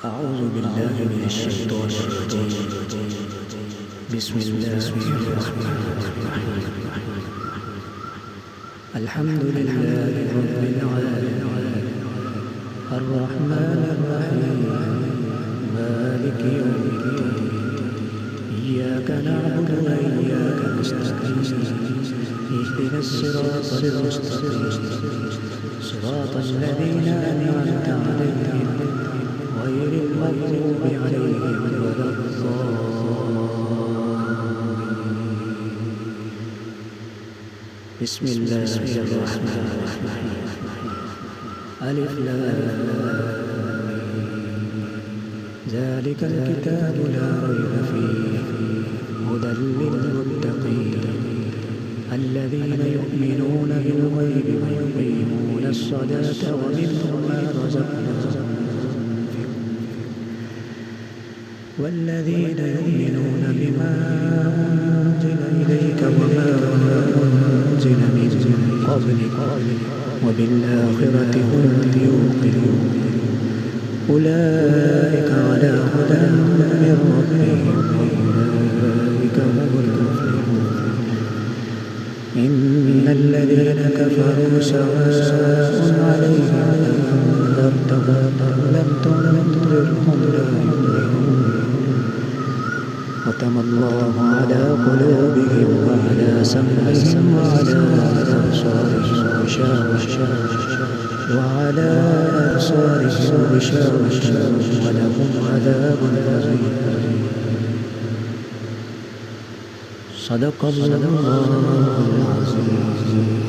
أعوذ بالله من الشيطان الرجيم. بسم الله الرحمن الرحيم. الحمد لله رب العالمين الرحمن الرحيم مالك يوم الدين إياك نعبد وإياك نستعين اهدنا الصراط المستقيم صراط الذين أنعمت عليهم غير المغضوب عليهم ولا الضالين. بسم الله الرحمن الرحيم. ألف لام ذلك الكتاب لا ريب فيه هدى للمتقين الذين يؤمنون بالغيب ويقيمون الصلاة ومما رزقناهم والذين يؤمنون بما أنزل إليك وما أنزل من قبلك وبالآخرة هم يوقنون أولئك على هدى من ربهم وأولئك هم المفلحون. إن الذين كفروا سواء عليهم أنذرتهم أم لم تنذرهم لا يؤمنون ختم الله على قلوبهم وعلى سمعهم وعلى أبصارهم غشاوة ولهم عذاب عظيم. صدق الله العظيم.